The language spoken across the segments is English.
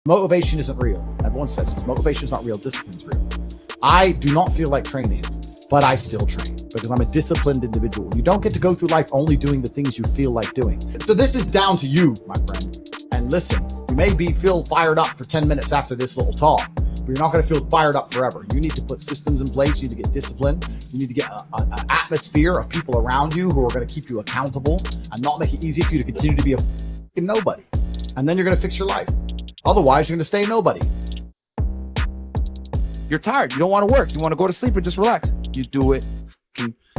Motivation isn't real. Everyone says this. Motivation is not real. Discipline is real. I do not feel like training, but I still train because I'm a disciplined individual. You don't get to go through life only doing the things you feel like doing. So this is down to you, my friend. And listen, you may feel fired up for 10 minutes after this little talk, but you're not going to feel fired up forever. You need to put systems in place. You need to get disciplined. You need to get an atmosphere of people around you who are going to keep you accountable and not make it easy for you to continue to be a nobody. And then you're going to fix your life. Otherwise, you're going to stay nobody. You're tired. You don't want to work. You want to go to sleep and just relax. You do it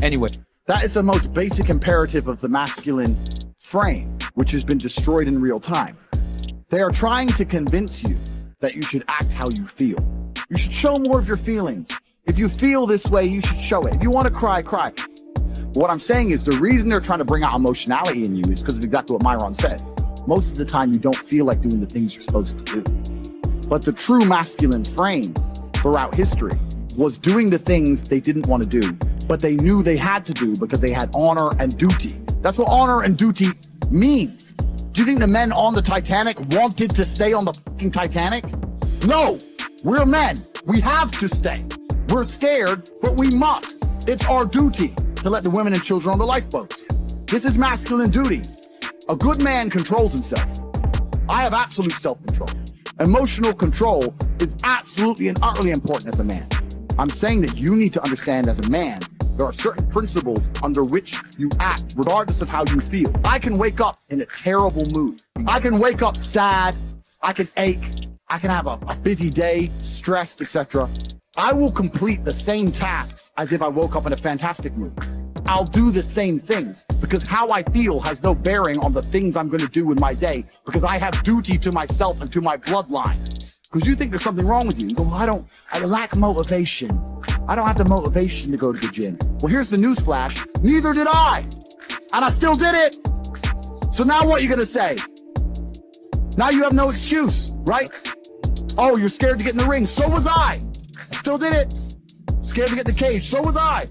anyway. That is the most basic imperative of the masculine frame, which has been destroyed in real time. They are trying to convince you that you should act how you feel. You should show more of your feelings. If you feel this way, you should show it. If you want to cry, cry. What I'm saying is the reason they're trying to bring out emotionality in you is because of exactly what Myron said. Most of the time, you don't feel like doing the things you're supposed to do. But the true masculine frame throughout history was doing the things they didn't want to do, but they knew they had to do because they had honor and duty. That's what honor and duty means. Do you think the men on the Titanic wanted to stay on the fucking Titanic? No, we're men. We have to stay. We're scared, but we must. It's our duty to let the women and children on the lifeboats. This is masculine duty. A good man controls himself. I have absolute self-control. Emotional control is absolutely and utterly important as a man. I'm saying that you need to understand as a man, there are certain principles under which you act regardless of how you feel. I can wake up in a terrible mood. I can wake up sad. I can ache. I can have a busy day, stressed, etc. I will complete the same tasks as if I woke up in a fantastic mood. I'll do the same things because how I feel has no bearing on the things I'm going to do with my day because I have duty to myself and to my bloodline. Because you think there's something wrong with you. You go, well, I lack motivation. I don't have the motivation to go to the gym. Well, here's the news flash. Neither did I. And I still did it. So now what are you going to say? Now you have no excuse, right? Oh, you're scared to get in the ring. So was I. I still did it. Scared to get in the cage. So was I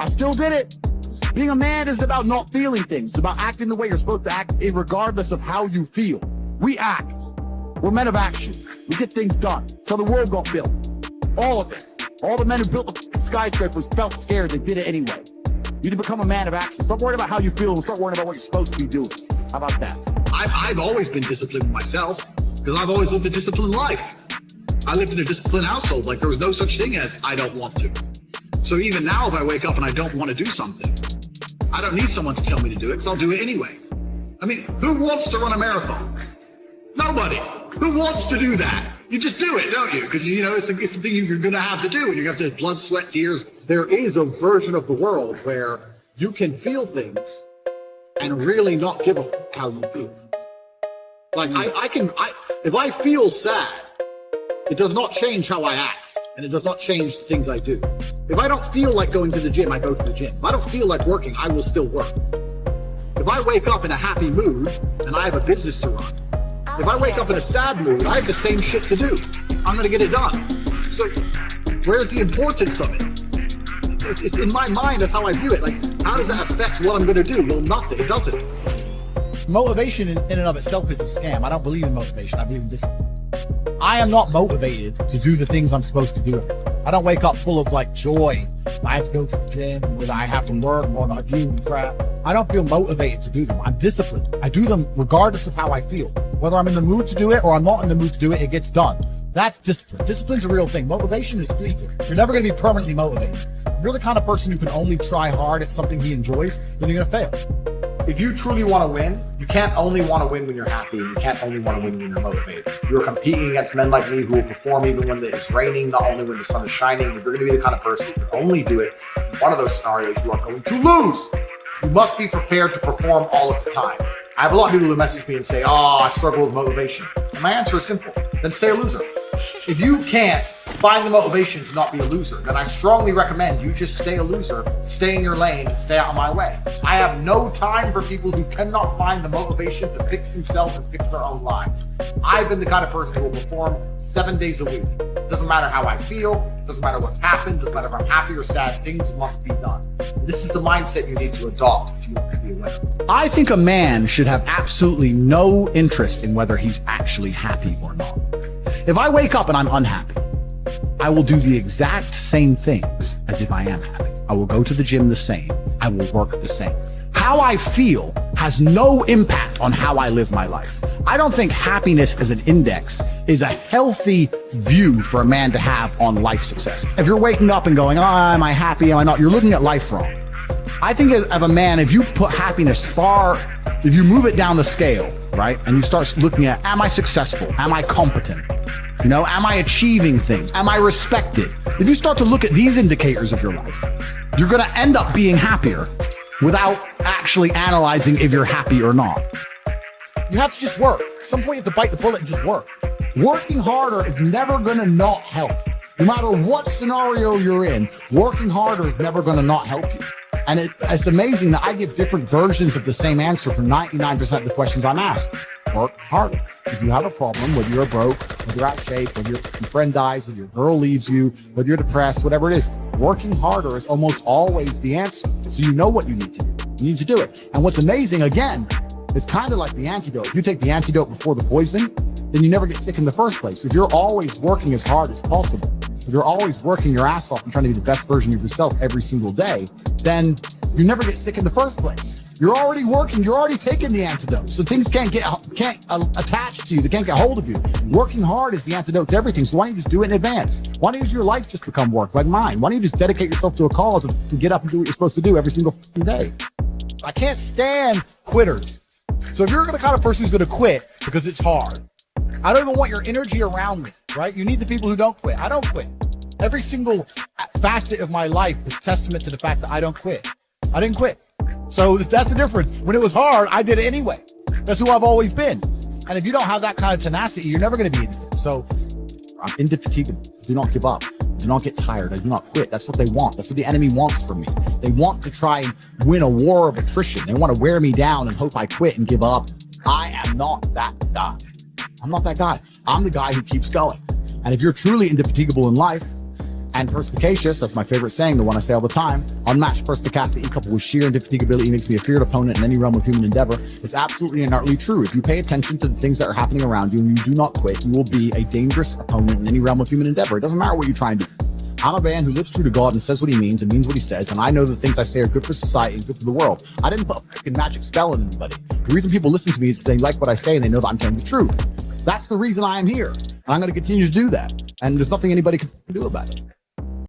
still did it. Being a man isn't about not feeling things. It's about acting the way you're supposed to act regardless of how you feel. We act. We're men of action. We get things done. So the world got built. All of it. All the men who built the skyscrapers felt scared. They did it anyway. You need to become a man of action. Stop worrying about how you feel and start worrying about what you're supposed to be doing. How about that? I've always been disciplined myself because I've always lived a disciplined life. I lived in a disciplined household. Like there was no such thing as I don't want to. So even now, if I wake up and I don't want to do something, I don't need someone to tell me to do it because I'll do it anyway. I mean, who wants to run a marathon? Nobody. Who wants to do that? You just do it, don't you? Because, you know, it's the thing you're going to have to do, and you have to blood, sweat, tears. There is a version of the world where you can feel things and really not give a fuck how you feel. Like, if I feel sad, it does not change how I act, and it does not change the things I do. If I don't feel like going to the gym, I go to the gym. If I don't feel like working, I will still work. If I wake up in a happy mood and I have a business to run, if I wake up in a sad mood, I have the same shit to do. I'm gonna get it done. So where's the importance of it? It's in my mind, that's how I view it. Like, how does that affect what I'm gonna do? Well, nothing, it doesn't. Motivation in and of itself is a scam. I don't believe in motivation, I believe in discipline. I am not motivated to do the things I'm supposed to do. I don't wake up full of like joy. I have to go to the gym, whether I have to work or not do crap. I don't feel motivated to do them. I'm disciplined. I do them regardless of how I feel. Whether I'm in the mood to do it or I'm not in the mood to do it, it gets done. That's discipline. Discipline's a real thing. Motivation is fleeting. You're never going to be permanently motivated. If you're the kind of person who can only try hard at something he enjoys, then you're going to fail. If you truly want to win, you can't only want to win when you're happy, and you can't only want to win when you're motivated. You're competing against men like me who will perform even when it's raining, not only when the sun is shining. If you're going to be the kind of person who can only do it in one of those scenarios, you are going to lose. You must be prepared to perform all of the time. I have a lot of people who message me and say, oh, I struggle with motivation. And my answer is simple. Then stay a loser. If you can't find the motivation to not be a loser, then I strongly recommend you just stay a loser, stay in your lane, and stay out of my way. I have no time for people who cannot find the motivation to fix themselves and fix their own lives. I've been the kind of person who will perform 7 days a week. Doesn't matter how I feel, doesn't matter what's happened, doesn't matter if I'm happy or sad, things must be done. This is the mindset you need to adopt if you want to be a winner. I think a man should have absolutely no interest in whether he's actually happy or not. If I wake up and I'm unhappy, I will do the exact same things as if I am happy. I will go to the gym the same. I will work the same. How I feel has no impact on how I live my life. I don't think happiness as an index is a healthy view for a man to have on life success. If you're waking up and going, am I happy, am I not? You're looking at life wrong. I think of a man, if you put happiness if you move it down the scale, right? And you start looking at, am I successful? Am I competent? Am I achieving things? Am I respected? If you start to look at these indicators of your life, you're going to end up being happier without actually analyzing if you're happy or not. You have to just work. At some point, you have to bite the bullet and just work. Working harder is never going to not help. No matter what scenario you're in, working harder is never going to not help you. And it's amazing that I give different versions of the same answer for 99% of the questions I'm asked. Work harder. If you have a problem, whether you're broke, whether you're out of shape, whether your friend dies, whether your girl leaves you, whether you're depressed, whatever it is, working harder is almost always the answer. So you know what you need to do. You need to do it. And what's amazing, again, it's kind of like the antidote. If you take the antidote before the poison, then you never get sick in the first place. If you're always working as hard as possible, if you're always working your ass off and trying to be the best version of yourself every single day, then you never get sick in the first place. You're already working, you're already taking the antidote. So things can't attach to you, they can't get hold of you. Working hard is the antidote to everything. So why don't you just do it in advance? Why don't your life just become work like mine? Why don't you just dedicate yourself to a cause and get up and do what you're supposed to do every single day? I can't stand quitters. So if you're the kind of person who's gonna quit because it's hard, I don't even want your energy around me, right? You need the people who don't quit. I don't quit. Every single facet of my life is testament to the fact that I don't quit. I didn't quit. So that's the difference. When it was hard, I did it anyway. That's who I've always been. And if you don't have that kind of tenacity, you're never going to be anything. So I'm indefatigable. Do not give up. Do not get tired. I do not quit. That's what they want. That's what the enemy wants from me. They want to try and win a war of attrition. They want to wear me down and hope I quit and give up. I am not that guy. I'm not that guy. I'm the guy who keeps going. And if you're truly indefatigable in life and perspicacious, that's my favorite saying, the one I say all the time, unmatched perspicacity coupled with sheer indefatigability makes me a feared opponent in any realm of human endeavor. It's absolutely and utterly true. If you pay attention to the things that are happening around you and you do not quit, you will be a dangerous opponent in any realm of human endeavor. It doesn't matter what you're trying to do. I'm a man who lives true to God and says what he means and means what he says. And I know the things I say are good for society and good for the world. I didn't put a freaking magic spell on anybody. The reason people listen to me is because they like what I say and they know that I'm telling the truth. That's the reason I am here. And I'm going to continue to do that. And there's nothing anybody can do about it.